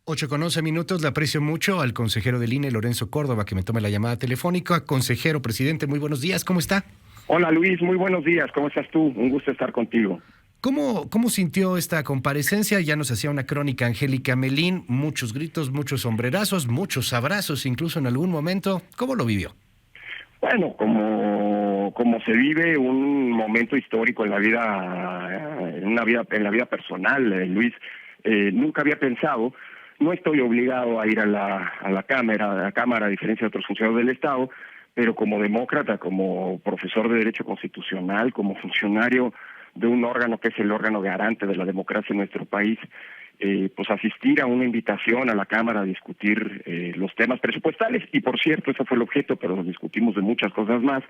8:11, le aprecio mucho al consejero del INE, Lorenzo Córdoba, que me tome la llamada telefónica. Consejero, presidente, muy buenos días, ¿cómo está? Hola Luis, muy buenos días, ¿cómo estás tú? Un gusto estar contigo. ¿Cómo sintió esta comparecencia? Ya nos hacía una crónica Angélica Melín, muchos gritos, muchos sombrerazos, muchos abrazos, incluso en algún momento. ¿Cómo lo vivió? Bueno, como se vive un momento histórico en la vida, en la vida personal, Luis, nunca había pensado. No estoy obligado a ir a la Cámara, a diferencia de otros funcionarios del Estado, pero como demócrata, como profesor de Derecho Constitucional, como funcionario de un órgano que es el órgano garante de la democracia en nuestro país, pues asistir a una invitación a la Cámara a discutir los temas presupuestales, y por cierto, ese fue el objeto, pero discutimos de muchas cosas más,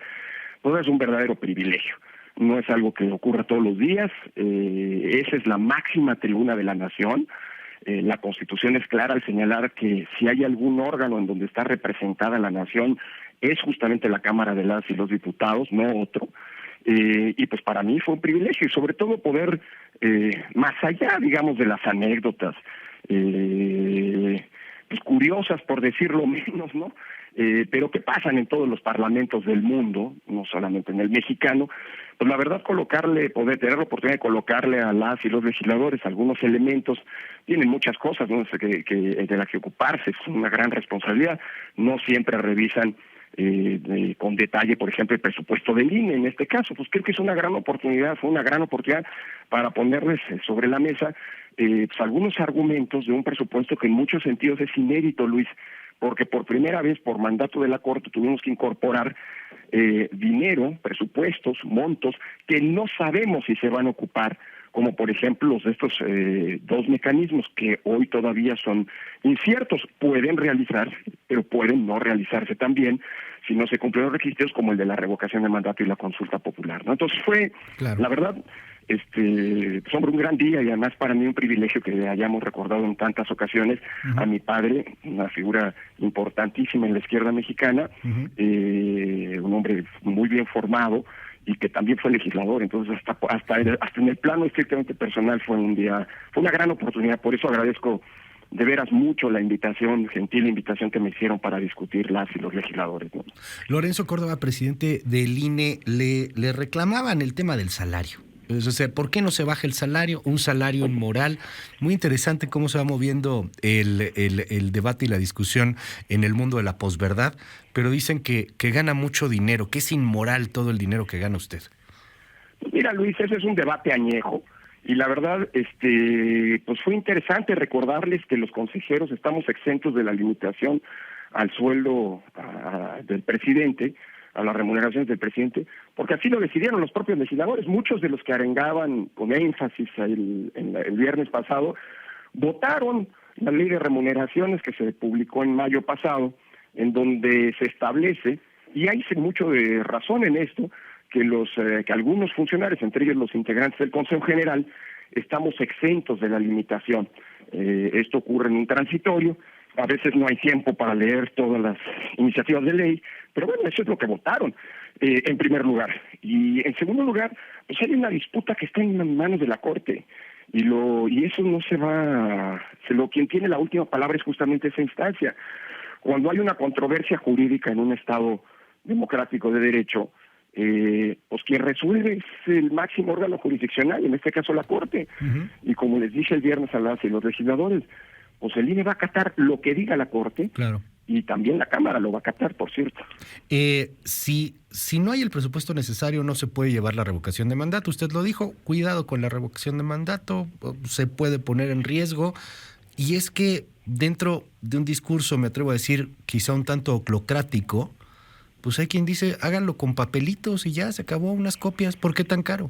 pues es un verdadero privilegio. No es algo que ocurra todos los días, esa es la máxima tribuna de la nación. La Constitución es clara al señalar que si hay algún órgano en donde está representada la nación, es justamente la Cámara de las y los Diputados, no otro. Y pues para mí fue un privilegio, y sobre todo poder, más allá, digamos, de las anécdotas, pues curiosas por decirlo menos, ¿no? Pero que pasan en todos los parlamentos del mundo, no solamente en el mexicano, pues la verdad poder tener la oportunidad de colocarle a las y los legisladores algunos elementos, tienen muchas cosas, ¿no? De las que ocuparse, es una gran responsabilidad, no siempre revisan con detalle, por ejemplo, el presupuesto del INE. En este caso, pues creo que es una gran oportunidad, fue una gran oportunidad para ponerles sobre la mesa pues algunos argumentos de un presupuesto que en muchos sentidos es inédito, Luis, porque por primera vez, por mandato de la Corte, tuvimos que incorporar dinero, presupuestos, montos, que no sabemos si se van a ocupar, como por ejemplo los de estos dos mecanismos que hoy todavía son inciertos. Pueden realizarse, pero pueden no realizarse también si no se cumplen los requisitos, como el de la revocación de mandato y la consulta popular, ¿no? Entonces fue, claro, la verdad, pues hombre, un gran día, y además para mí un privilegio que hayamos recordado en tantas ocasiones a mi padre, una figura importantísima en la izquierda mexicana, un hombre muy bien formado y que también fue legislador. Entonces hasta en el plano estrictamente personal fue una gran oportunidad. Por eso agradezco de veras mucho la invitación, gentil invitación que me hicieron para discutir las y los legisladores, ¿no? Lorenzo Córdoba, presidente del INE, le reclamaban el tema del salario. O sea, ¿por qué no se baja el salario? Un salario inmoral. Muy interesante cómo se va moviendo el debate y la discusión en el mundo de la posverdad, pero dicen que gana mucho dinero, que es inmoral todo el dinero que gana usted. Mira, Luis, ese es un debate añejo, y la verdad, pues fue interesante recordarles que los consejeros estamos exentos de la limitación al sueldo del presidente, a las remuneraciones del presidente, porque así lo decidieron los propios legisladores. Muchos de los que arengaban con énfasis el viernes pasado votaron la ley de remuneraciones que se publicó en mayo pasado, en donde se establece, y hay mucho de razón en esto, que algunos funcionarios, entre ellos los integrantes del Consejo General, estamos exentos de la limitación. Esto ocurre en un transitorio. A veces no hay tiempo para leer todas las iniciativas de ley, pero bueno, eso es lo que votaron, en primer lugar. Y en segundo lugar, pues hay una disputa que está en manos de la Corte, y eso no se va, quien tiene la última palabra es justamente esa instancia. Cuando hay una controversia jurídica en un Estado democrático de derecho, pues quien resuelve es el máximo órgano jurisdiccional, en este caso la Corte. Y como les dije el viernes a las y los legisladores, pues el INE va a acatar lo que diga la Corte, claro, y también la Cámara lo va a acatar, por cierto. Si no hay el presupuesto necesario, no se puede llevar la revocación de mandato. Usted lo dijo, cuidado con la revocación de mandato, se puede poner en riesgo. Y es que dentro de un discurso, me atrevo a decir, quizá un tanto oclocrático, pues hay quien dice, háganlo con papelitos y ya, se acabó, unas copias, ¿por qué tan caro?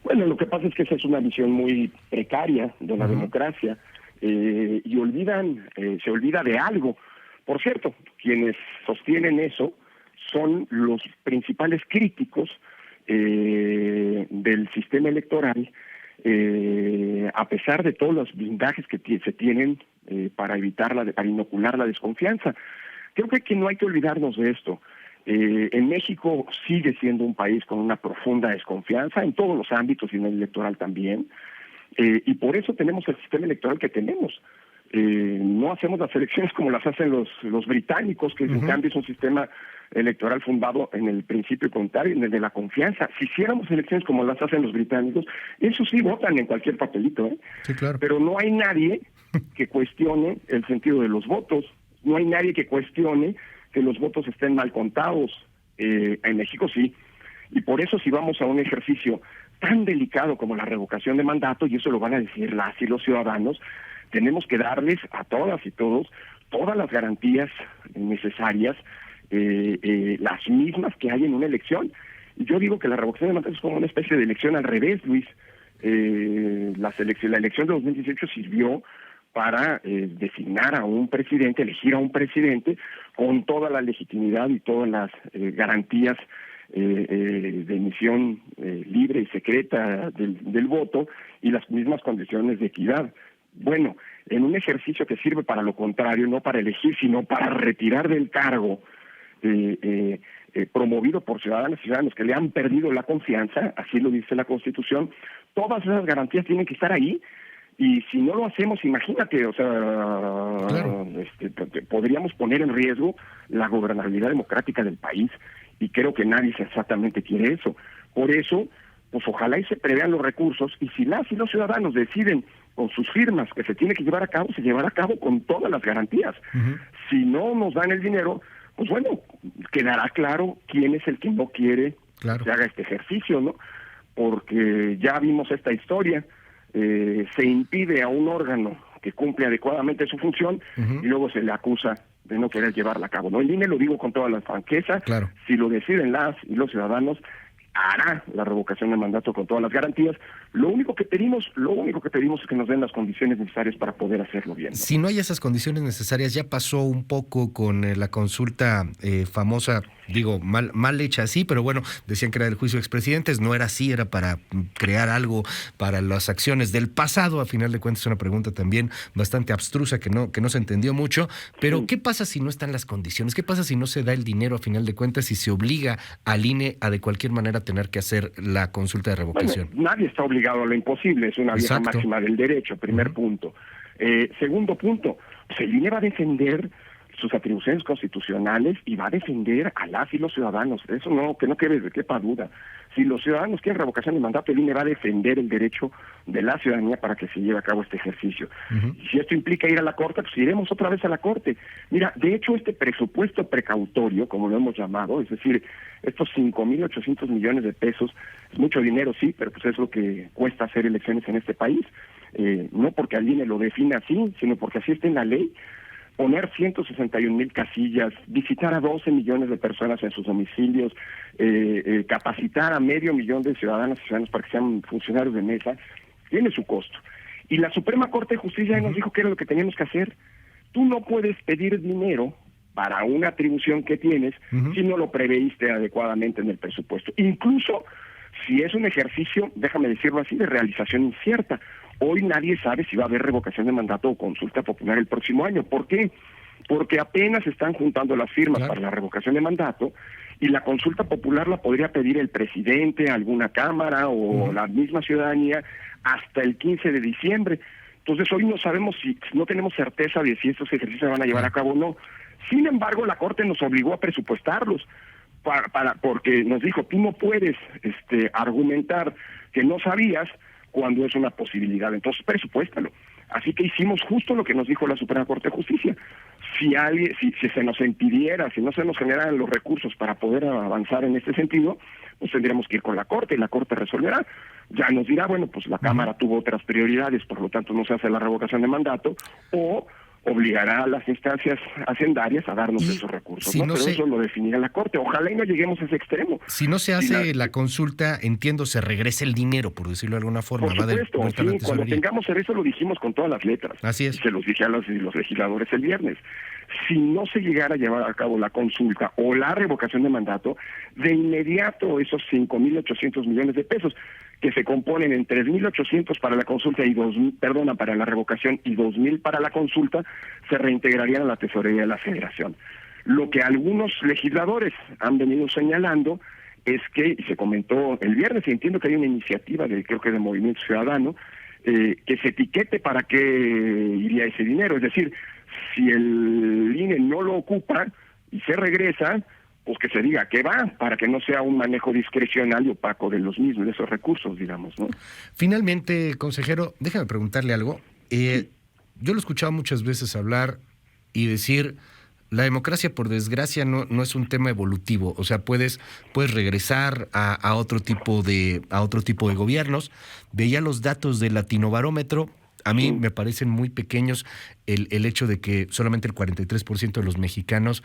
Bueno, lo que pasa es que esa es una visión muy precaria de la democracia, y se olvida de algo. Por cierto, quienes sostienen eso son los principales críticos del sistema electoral, a pesar de todos los blindajes que se tienen para inocular la desconfianza. Creo que no hay que olvidarnos de esto. En México sigue siendo un país con una profunda desconfianza en todos los ámbitos y en el electoral también, y por eso tenemos el sistema electoral que tenemos. No hacemos las elecciones como las hacen los británicos, que en cambio es un sistema electoral fundado en el principio contrario, en el de la confianza. Si hiciéramos elecciones como las hacen los británicos, eso sí votan en cualquier papelito, ¿eh? Sí, claro. Pero no hay nadie que cuestione el sentido de los votos, no hay nadie que cuestione que los votos estén mal contados. En México sí, y por eso si vamos a un ejercicio tan delicado como la revocación de mandato, y eso lo van a decir las y los ciudadanos, tenemos que darles a todas y todos todas las garantías necesarias, las mismas que hay en una elección. Y yo digo que la revocación de mandato es como una especie de elección al revés, Luis. La elección de 2018 sirvió para designar a un presidente, elegir a un presidente con toda la legitimidad y todas las garantías de emisión libre y secreta del voto y las mismas condiciones de equidad. Bueno, en un ejercicio que sirve para lo contrario, no para elegir, sino para retirar del cargo, promovido por ciudadanas y ciudadanos que le han perdido la confianza, así lo dice la Constitución, todas esas garantías tienen que estar ahí, y si no lo hacemos, imagínate, o sea, claro, podríamos poner en riesgo la gobernabilidad democrática del país, y creo que nadie sensatamente quiere eso. Por eso, pues ojalá y se prevean los recursos, y si las y los ciudadanos deciden con sus firmas que se tiene que llevar a cabo, se llevará a cabo con todas las garantías. Si no nos dan el dinero, pues bueno, quedará claro quién es el que no quiere que se haga este ejercicio, ¿no? Porque ya vimos esta historia, se impide a un órgano que cumple adecuadamente su función y luego se le acusa de no querer llevarla a cabo, ¿no? El INE, lo digo con toda la franqueza, si lo deciden las y los ciudadanos, hará la revocación de mandato con todas las garantías. Lo único que pedimos es que nos den las condiciones necesarias para poder hacerlo bien, ¿no? Si no hay esas condiciones necesarias, ya pasó un poco con la consulta famosa, digo, mal hecha así, pero bueno, decían que era del juicio de expresidentes, no era así, era para crear algo para las acciones del pasado. A final de cuentas es una pregunta también bastante abstrusa que no se entendió mucho, pero ¿qué pasa si no están las condiciones? ¿Qué pasa si no se da el dinero a final de cuentas y se obliga al INE a de cualquier manera tener que hacer la consulta de revocación? Bueno, nadie está obligado a lo imposible, es una vieja máxima del derecho, primer punto. Segundo punto, pues el INE va a defender sus atribuciones constitucionales y va a defender a las y los ciudadanos. Eso que no quepa duda. Si los ciudadanos quieren revocación de mandato, el INE va a defender el derecho de la ciudadanía para que se lleve a cabo este ejercicio. Y si esto implica ir a la Corte, pues iremos otra vez a la Corte. Mira, de hecho, este presupuesto precautorio, como lo hemos llamado, es decir, estos 5.800 millones de pesos, es mucho dinero, sí, pero pues es lo que cuesta hacer elecciones en este país. No porque al INE lo defina así, sino porque así está en la ley. Poner 161,000 casillas, visitar a 12 millones de personas en sus domicilios, capacitar a 500,000 de ciudadanas y ciudadanos para que sean funcionarios de mesa, tiene su costo. Y la Suprema Corte de Justicia nos dijo que era lo que teníamos que hacer. Tú no puedes pedir dinero para una atribución que tienes si no lo preveíste adecuadamente en el presupuesto. Incluso si es un ejercicio, déjame decirlo así, de realización incierta. Hoy nadie sabe si va a haber revocación de mandato o consulta popular el próximo año. ¿Por qué? Porque apenas están juntando las firmas para la revocación de mandato, y la consulta popular la podría pedir el presidente, alguna cámara o la misma ciudadanía hasta el 15 de diciembre. Entonces hoy no sabemos no tenemos certeza de si estos ejercicios se van a llevar a cabo o no. Sin embargo, la Corte nos obligó a presupuestarlos porque nos dijo, tú no puedes argumentar que no sabías cuando es una posibilidad, entonces presupuéstalo. Así que hicimos justo lo que nos dijo la Suprema Corte de Justicia. Si se nos impidiera, si no se nos generaran los recursos para poder avanzar en este sentido, pues tendríamos que ir con la Corte, y la Corte resolverá. Ya nos dirá, bueno, pues la Cámara tuvo otras prioridades, por lo tanto no se hace la revocación de mandato, o obligará a las instancias hacendarias a darnos esos recursos, si ¿no? Pero eso lo definirá la Corte. Ojalá y no lleguemos a ese extremo. Si no se hace la consulta, entiendo, se regresa el dinero, por decirlo de alguna forma. Por supuesto, sí, cuando tengamos eso lo dijimos con todas las letras. Así es. Y se los dije a los legisladores el viernes. Si no se llegara a llevar a cabo la consulta o la revocación de mandato, de inmediato esos 5.800 millones de pesos, que se componen en 3.800 para la consulta y para la revocación y 2.000 para la consulta, se reintegrarían a la tesorería de la Federación. Lo que algunos legisladores han venido señalando es que, y se comentó el viernes, y entiendo que hay una iniciativa creo que de Movimiento Ciudadano, que se etiquete para qué iría ese dinero. Es decir, si el INE no lo ocupa y se regresa, pues que se diga a qué va, para que no sea un manejo discrecional y opaco de los mismos, de esos recursos, digamos, ¿no? Finalmente, consejero, déjame preguntarle algo. Yo lo he escuchado muchas veces hablar y decir, la democracia, por desgracia, no es un tema evolutivo. O sea, puedes regresar a otro tipo de gobiernos. Veía los datos del Latinobarómetro. A mí me parecen muy pequeños el hecho de que solamente el 43% de los mexicanos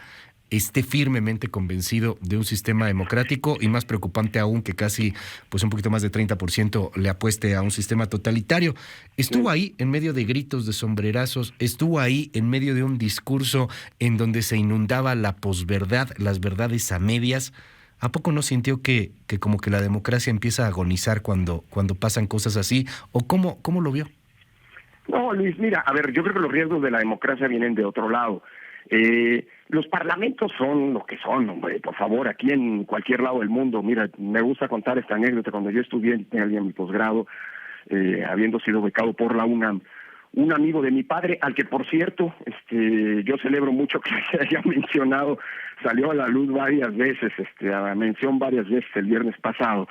esté firmemente convencido de un sistema democrático, y más preocupante aún que casi pues un poquito más de 30% le apueste a un sistema totalitario. Estuvo ahí en medio de gritos, de sombrerazos, estuvo ahí en medio de un discurso en donde se inundaba la posverdad, las verdades a medias. ¿A poco no sintió que como que la democracia empieza a agonizar cuando pasan cosas así? ¿O cómo lo vio? No, Luis, mira, a ver, yo creo que los riesgos de la democracia vienen de otro lado. Los parlamentos son lo que son, hombre, por favor, aquí en cualquier lado del mundo. Mira, me gusta contar esta anécdota. Cuando yo estudié en mi posgrado, habiendo sido becado por la UNAM, un amigo de mi padre, al que por cierto, yo celebro mucho que se haya mencionado, salió a la luz varias veces, a mención varias veces el viernes pasado.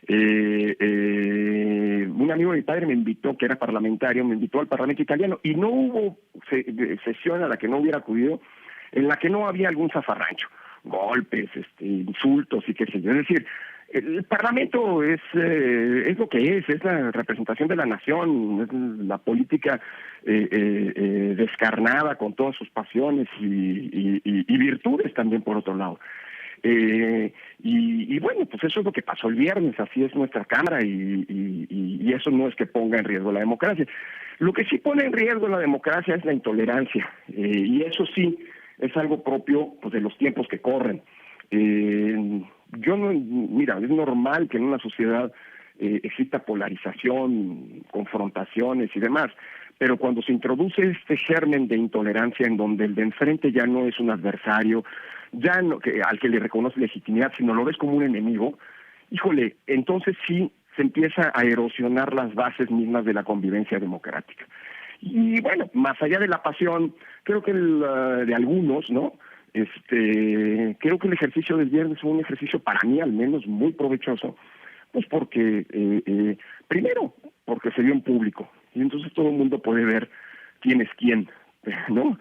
Un amigo de mi padre me invitó, que era parlamentario, me invitó al Parlamento italiano, y no hubo sesión a la que no hubiera acudido en la que no había algún zafarrancho, golpes, insultos y qué sé yo. Es decir, el Parlamento es lo que es la representación de la nación, es la política descarnada con todas sus pasiones y virtudes también, por otro lado. Y bueno, pues eso es lo que pasó el viernes, así es nuestra Cámara, y eso no es que ponga en riesgo la democracia. Lo que sí pone en riesgo la democracia es la intolerancia, y eso sí es algo propio pues de los tiempos que corren. Mira, es normal que en una sociedad exista polarización, confrontaciones y demás, pero cuando se introduce este germen de intolerancia en donde el de enfrente ya no es un adversario, ya no, al que le reconoce legitimidad, sino lo ves como un enemigo, híjole, entonces sí se empieza a erosionar las bases mismas de la convivencia democrática. Y bueno, más allá de la pasión, creo que de algunos, ¿no? Creo que el ejercicio del viernes fue un ejercicio, para mí al menos, muy provechoso, pues porque, primero, porque se vio en público, y entonces todo el mundo puede ver quién es quién, ¿no?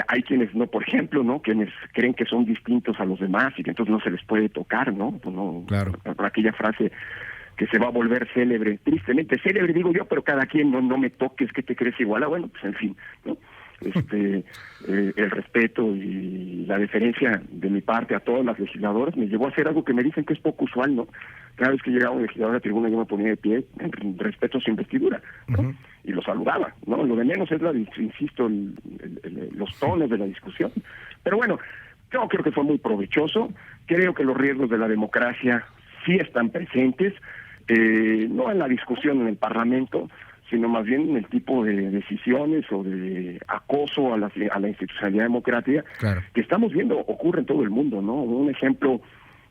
Hay quienes no, por ejemplo, ¿no? Quienes creen que son distintos a los demás y que entonces no se les puede tocar, ¿no? Pues no, claro. Por aquella frase que se va a volver célebre, tristemente célebre, digo yo, pero cada quien no me toques, que te crees igual. Bueno, pues en fin, ¿no? El respeto y la deferencia de mi parte a todas las legisladoras me llevó a hacer algo que me dicen que es poco usual, ¿no? Cada vez que llegaba un legislador a la tribuna yo me ponía de pie en respeto a su investidura, ¿no? Y lo saludaba, ¿no? Lo de menos es insisto, los tonos de la discusión. Pero bueno, yo creo que fue muy provechoso. Creo que los riesgos de la democracia sí están presentes, no en la discusión en el Parlamento, sino más bien en el tipo de decisiones o de acoso a la institucionalidad democrática, claro, que estamos viendo ocurre en todo el mundo, ¿no? Un ejemplo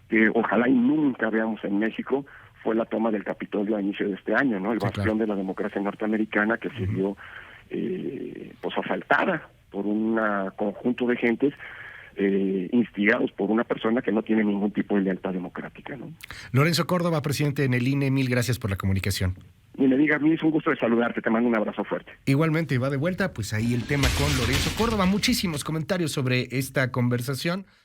que ojalá y nunca veamos en México fue la toma del Capitolio a inicio de este año, ¿no? El bastión de la democracia norteamericana que se vio pues asaltada por un conjunto de gentes instigados por una persona que no tiene ningún tipo de lealtad democrática, ¿no? Lorenzo Córdoba, presidente en el INE, mil gracias por la comunicación. Y me digas, Luis, un gusto de saludarte, te mando un abrazo fuerte. Igualmente, va de vuelta, pues ahí el tema con Lorenzo Córdoba, muchísimos comentarios sobre esta conversación.